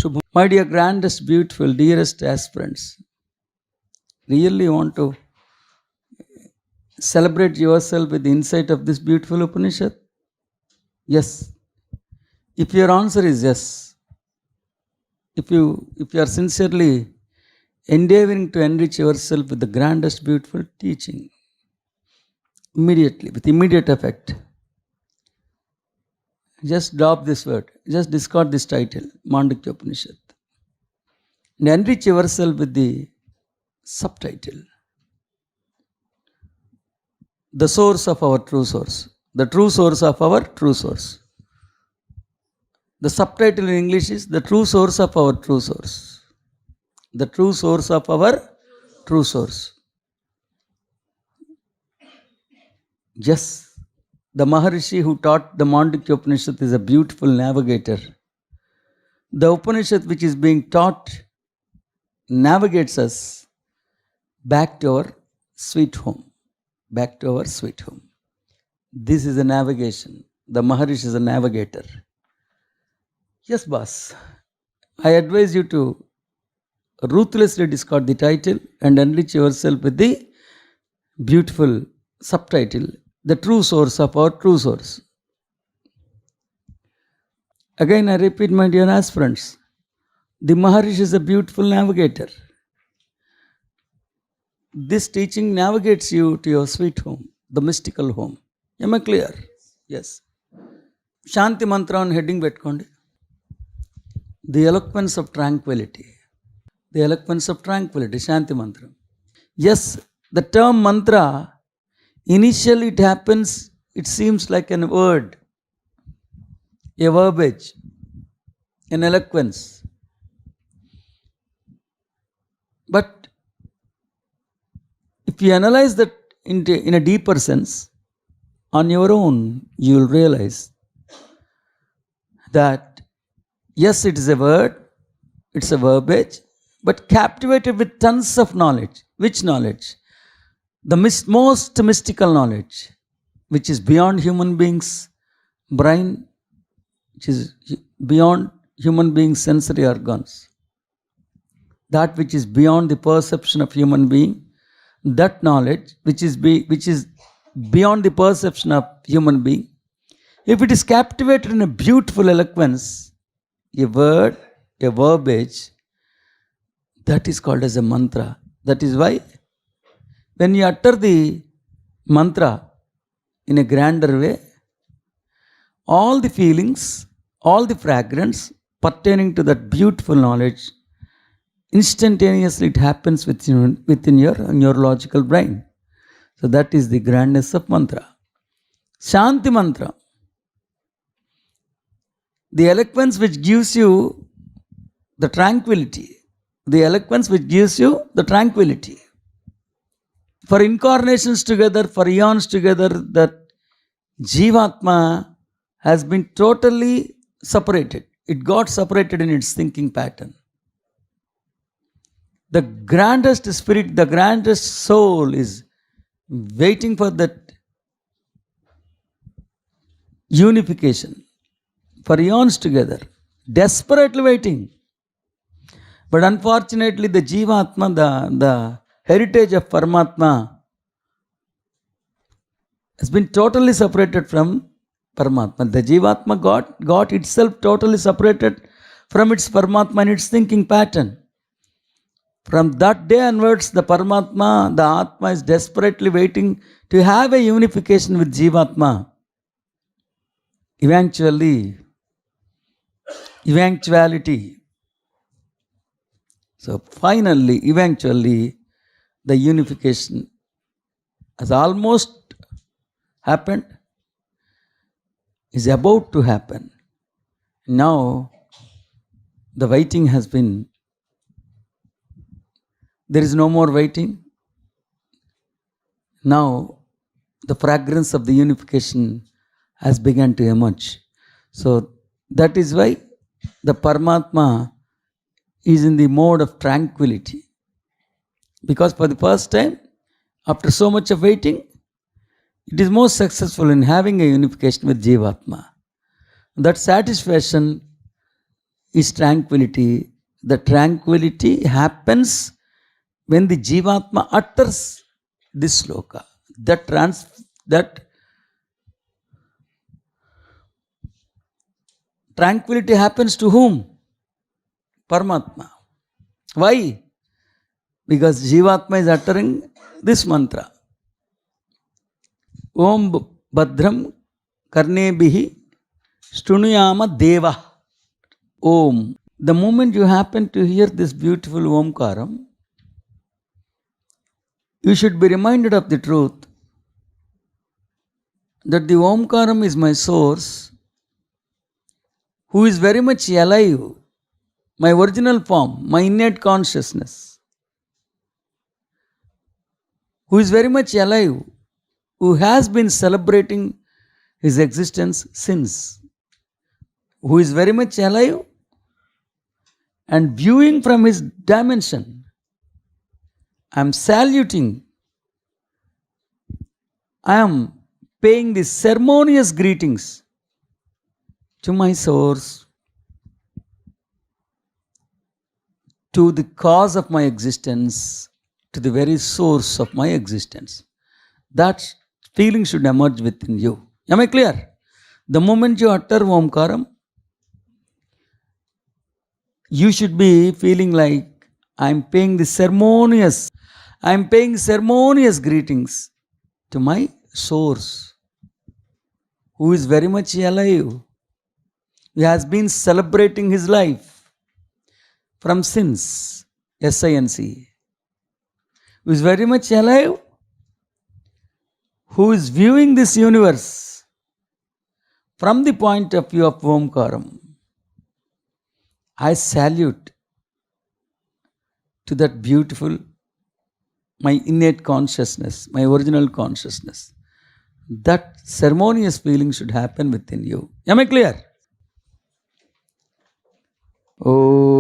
Shubham. My dear grandest, beautiful, dearest aspirants, really want to celebrate yourself with the insight of this beautiful Upanishad? Yes. If your answer is yes, if you are sincerely endeavoring to enrich yourself with the grandest, beautiful teaching, immediately, with immediate effect, just drop this word, just discard this title, Mandukya Upanishad, and enrich yourself with the subtitle, the source of our true source, the true source of our true source. The subtitle in English is the true source of our true source. The true source of our true source. Yes, the Maharishi who taught the Mandukya Upanishad is a beautiful navigator. The Upanishad which is being taught navigates us back to our sweet home. Back to our sweet home. This is a navigation. The Maharishi is a navigator. Yes, boss. I advise you to ruthlessly discard the title and enrich yourself with the beautiful subtitle, the true source of our true source. Again, I repeat, my dear aspirants, the Maharishi is a beautiful navigator. This teaching navigates you to your sweet home, the mystical home. Am I clear? Yes. Shanti mantra on heading pettukondi. The eloquence of tranquility. The eloquence of tranquility, Shanti mantra. Yes, the term mantra, initially it happens, it seems like a word, a verbiage, an eloquence. But if you analyze that in a deeper sense, on your own, you will realize that yes, it is a word, it's a verbiage, but captivated with tons of knowledge. Which knowledge? The most mystical knowledge, which is beyond human beings' brain, which is beyond human beings' sensory organs. That which is beyond the perception of human being, that knowledge which is beyond the perception of human being, if it is captivated in a beautiful eloquence, a word, a verbiage, that is called as a mantra. That is why when you utter the mantra in a grander way, all the feelings, all the fragrance pertaining to that beautiful knowledge, instantaneously it happens within your neurological brain. So that is the grandness of mantra. Shanti mantra. The eloquence which gives you the tranquility. The eloquence which gives you the tranquility. For incarnations together, for eons together, that Jivatma has been totally separated. It got separated in its thinking pattern. The grandest spirit, the grandest soul is waiting for that unification. For eons together, desperately waiting. But unfortunately, the Jivatma, the heritage of Paramatma, has been totally separated from Paramatma. The Jivatma got itself totally separated from its Paramatma and its thinking pattern. From that day onwards, the Paramatma, the Atma is desperately waiting to have a unification with Jivatma. Eventuality. So finally, eventually, the unification has almost happened, is about to happen. Now, the waiting has been, there is no more waiting. Now, the fragrance of the unification has begun to emerge. So, that is why the Paramatma is in the mode of tranquility. Because for the first time, after so much of waiting, it is most successful in having a unification with Jivatma. That satisfaction is tranquility. The tranquility happens when the Jivatma utters this sloka. That tranquility happens to whom? Paramatma. Why? Because Jivatma is uttering this mantra. Om Bhadram Karnebihi Shrunuyama Deva. Om. The moment you happen to hear this beautiful Omkaram, you should be reminded of the truth that the Omkaram is my source, who is very much alive, my original form, my innate consciousness, who is very much alive, who has been celebrating his existence since, who is very much alive and viewing from his dimension. I am saluting, I am paying the ceremonious greetings to my source, to the cause of my existence, to the very source of my existence. That feeling should emerge within you. Am I clear? The moment you utter Omkaram, you should be feeling like I am paying ceremonious greetings to my source, who is very much alive. He has been celebrating his life from since, S-I-N-C. Who is very much alive, who is viewing this universe from the point of view of Omkaram. I salute to that beautiful, my innate consciousness, my original consciousness. That ceremonious feeling should happen within you. Am I clear? Om.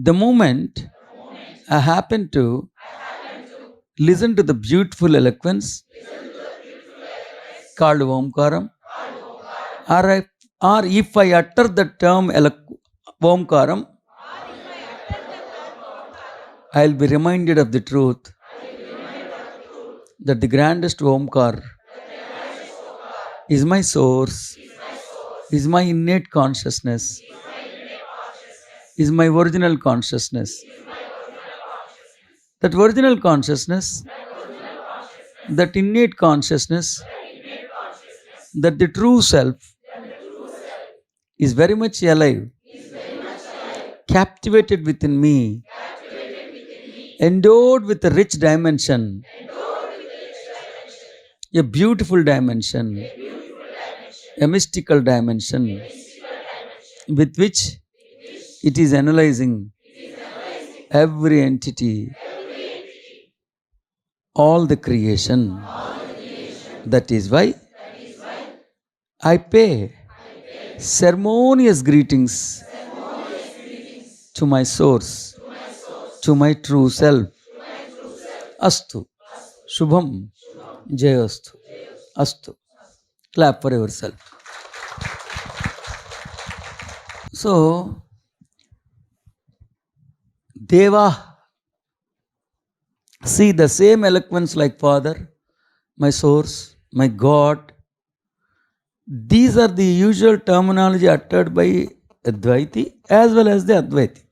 The moment I happen to listen to the beautiful eloquence called Omkaram, or if I utter the term Omkaram, I will be reminded of the truth that the grandest Omkar is my source, is my innate consciousness, is my original consciousness. That original consciousness, that innate consciousness, that the true self is very much alive, captivated within me, endowed with a rich dimension, a beautiful dimension, a mystical dimension, with which it is analyzing every entity, all the creation. That is why I pay ceremonious greetings to my source, to my true self. Astu. Shubham. Jayastu. Astu. Clap for yourself. So, Deva, see the same eloquence like Father, my source, my God. These are the usual terminology uttered by Advaiti as well as the Advaiti.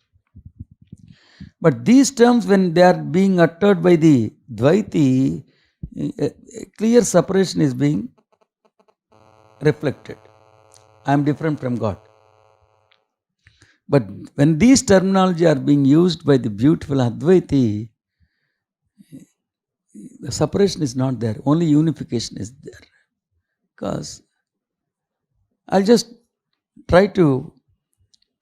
But these terms, when they are being uttered by the Dvaiti, a clear separation is being reflected. I am different from God. But when these terminology are being used by the beautiful Advaiti, the separation is not there. Only unification is there. Because I'll just try to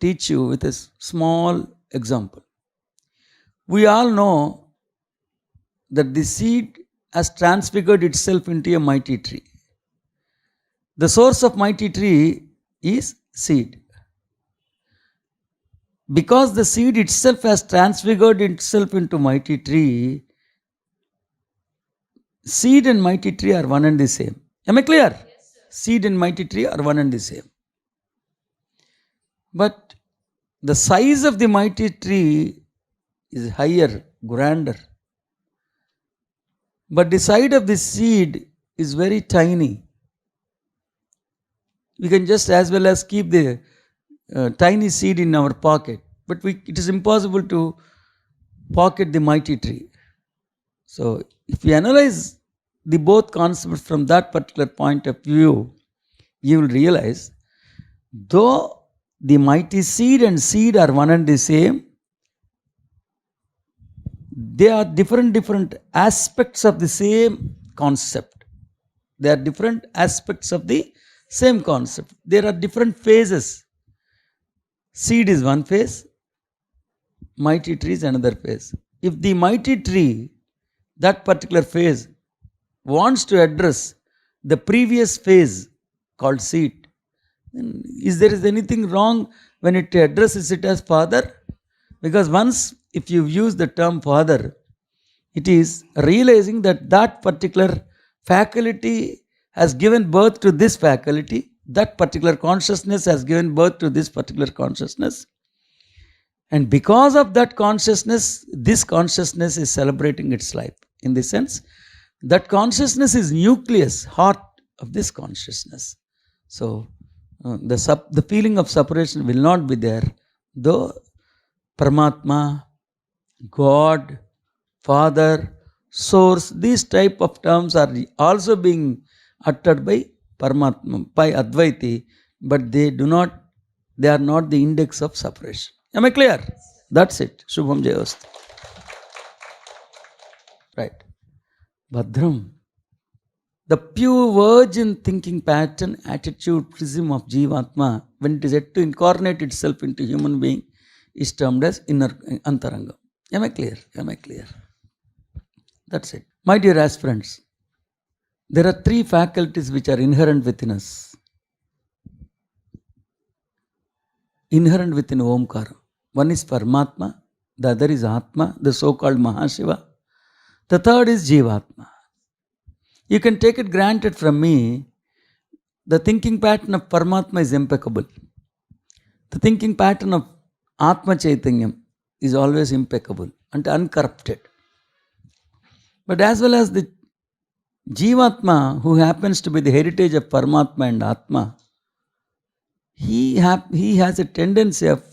teach you with a small example. We all know that the seed has transfigured itself into a mighty tree. The source of mighty tree is seed. Because the seed itself has transfigured itself into mighty tree, seed and mighty tree are one and the same. Am I clear? Yes, seed and mighty tree are one and the same. But the size of the mighty tree is higher, grander. But the side of the seed is very tiny. We can just as well as keep the tiny seed in our pocket. But it is impossible to pocket the mighty tree. So if we analyze the both concepts from that particular point of view, you will realize, though the mighty seed and seed are one and the same, they are different aspects of the same concept. They are different aspects of the same concept. There are different phases. Seed is one phase, mighty tree is another phase. If the mighty tree, that particular phase, wants to address the previous phase called seed, then is there anything wrong when it addresses it as father? Because once if you use the term father, it is realizing that that particular faculty has given birth to this faculty, that particular consciousness has given birth to this particular consciousness. And because of that consciousness, this consciousness is celebrating its life. In the sense, that consciousness is nucleus, heart of this consciousness. So, the feeling of separation will not be there, though Paramatma, God, Father, Source, these type of terms are also being uttered by Paramatma, by Advaiti, but they are not the index of separation. Am I clear? That's it. Shubham Jayast. Right. Bhadram. The pure virgin thinking pattern, attitude, prism of Jivatma, when it is yet to incarnate itself into human being, is termed as inner antaranga. Am I clear? Am I clear? That's it. My dear aspirants, there are three faculties which are inherent within us. Inherent within Omkara. One is Paramatma, the other is Atma, the so-called Mahashiva. The third is Jivatma. You can take it granted from me, the thinking pattern of Paramatma is impeccable. The thinking pattern of Atma Chaitanyam is always impeccable and uncorrupted. But as well as the Jivatma, who happens to be the heritage of Paramatma and Atma, he has a tendency of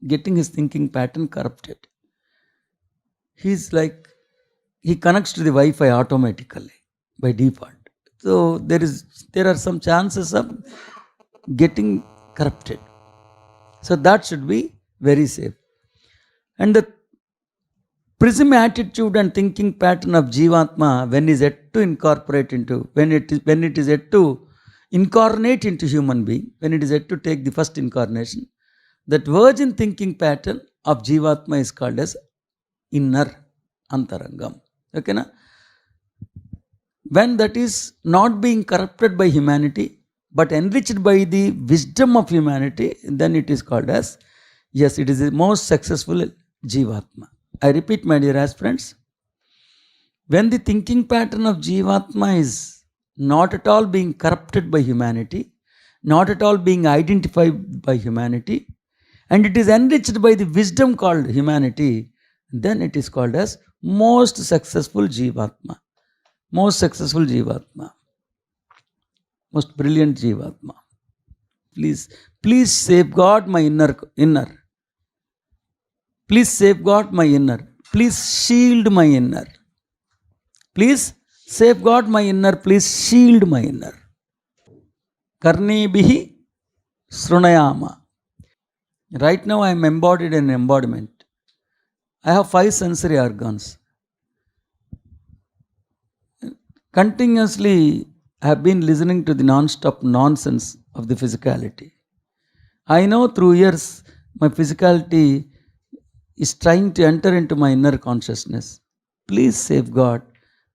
getting his thinking pattern corrupted. He's like, he connects to the Wi-Fi automatically by default. So there are some chances of getting corrupted. So that should be very safe. And the prism attitude and thinking pattern of Jivatma, when it is yet to incorporate into, when it is yet to incarnate into human being, when it is yet to take the first incarnation, that virgin thinking pattern of Jivatma is called as inner antarangam. Okay, na? When that is not being corrupted by humanity, but enriched by the wisdom of humanity, then it is called as, yes, it is the most successful Jivatma. I repeat, my dear aspirants, when the thinking pattern of Jivatma is not at all being corrupted by humanity, not at all being identified by humanity, and it is enriched by the wisdom called humanity, then it is called as most successful Jivatma. Most successful Jivatma. Most brilliant Jivatma. Please safeguard my inner. Please safeguard my inner. Please shield my inner. Please safeguard my inner. Please shield my inner. Karnebihi srunayama. Right now I am embodied in embodiment. I have 5 sensory organs. Continuously I have been listening to the non-stop nonsense of the physicality. I know through years my physicality is trying to enter into my inner consciousness. Please safeguard,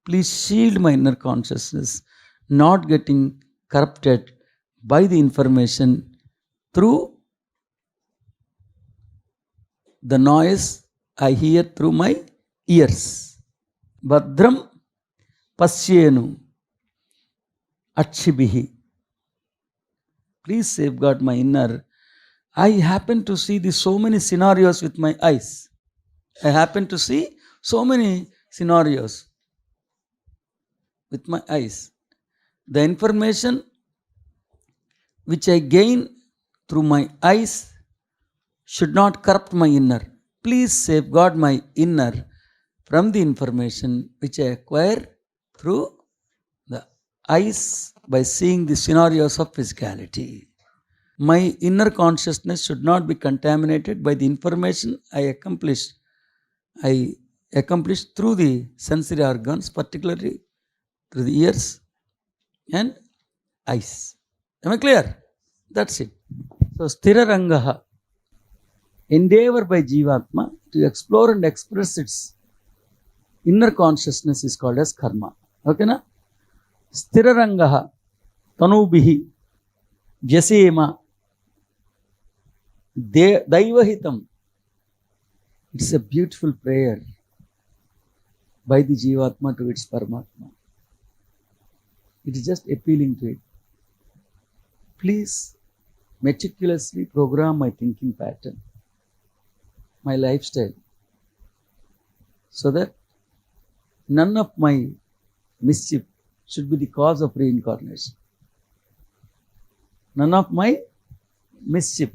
please shield my inner consciousness, not getting corrupted by the information through the noise I hear through my ears. Bhadram పశ్యేను అక్షిభిః. Please safeguard my inner. I happen to see so many scenarios with my eyes. I happen to see so many scenarios with my eyes. The information which I gain through my eyes should not corrupt my inner. Please safeguard my inner from the information which I acquire through the eyes by seeing the scenarios of physicality. My inner consciousness should not be contaminated by the information I accomplish through the sensory organs, particularly through the ears and eyes. Am I clear? That's it. So, Sthirarangaha, endeavor by Jivatma to explore and express its inner consciousness is called as karma. Okay na? Sthirarangaha tanubihi vyasema daivahitam. It's a beautiful prayer by the Jivatma to its Paramatma. It is just appealing to it. Please meticulously program my thinking pattern, my lifestyle, so that none of my mischief should be the cause of reincarnation. None of my mischief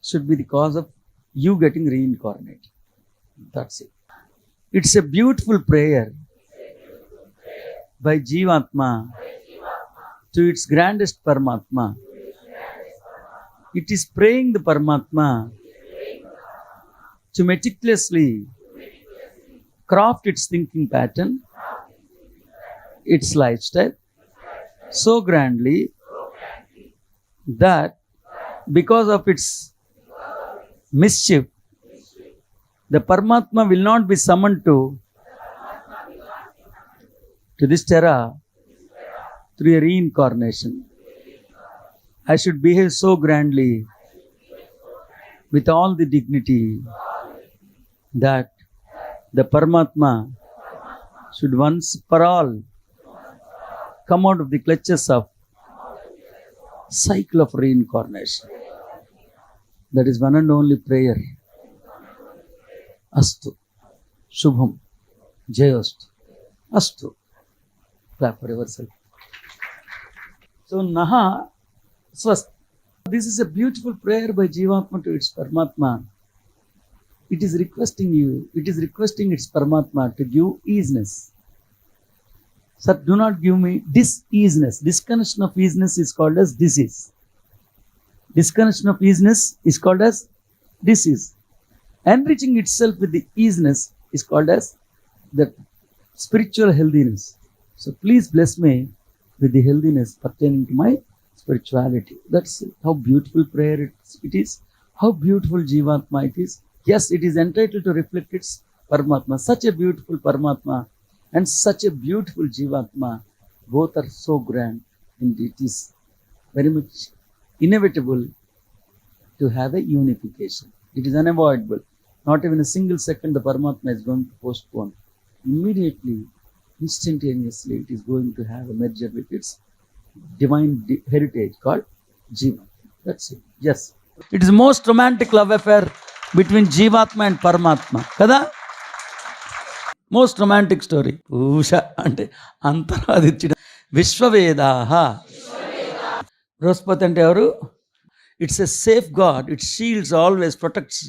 should be the cause of you getting reincarnated. That's it. It's a beautiful prayer by Jivatma to its grandest Paramatma. It is praying the Paramatma to meticulously craft its thinking pattern, its lifestyle, so grandly that because of its mischief, the Paramatma will not be summoned to this terra through a reincarnation. I should behave so grandly with all the dignity that the Paramatma should once for all come out of the clutches of cycle of reincarnation. That is one and only prayer. Astu. Shubham. Jayostu. Astu. Clap for yourself. So, Naha Swast. This is a beautiful prayer by Jivatma to its Paramatma. It is requesting its Paramatma to give easiness. Sir, do not give me dis-easiness. Disconnection of easiness is called as disease. Disconnection of easiness is called as disease. Enriching itself with the easiness is called as the spiritual healthiness. So please bless me with the healthiness pertaining to my spirituality. That's how beautiful prayer it is. How beautiful Jivatma it is. Yes, it is entitled to reflect its Paramatma. Such a beautiful Paramatma and such a beautiful Jivatma. Both are so grand. And it is very much inevitable to have a unification. It is unavoidable. Not even a single second the Paramatma is going to postpone. Immediately, instantaneously, it is going to have a merger with its divine heritage called Jiva. That's it. Yes. It is the most romantic love affair between Jivatma and Paramatma. Kada? Most romantic story. Usha ante antaradichida Vishwavedaha. Bruhaspati ante evaru? It's a safeguard. It shields, always protects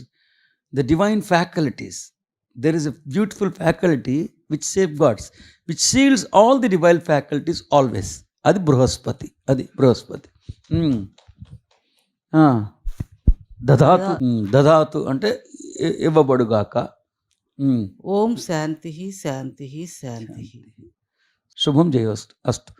the divine faculties. There is a beautiful faculty which safeguards, which shields all the divine faculties always. Adi Bruhaspati. Dadatu ante ఇవ్వబడుగాక. ఓం శాంతి శాంతి శాంతి. శుభం జయోస్తు. అస్తు.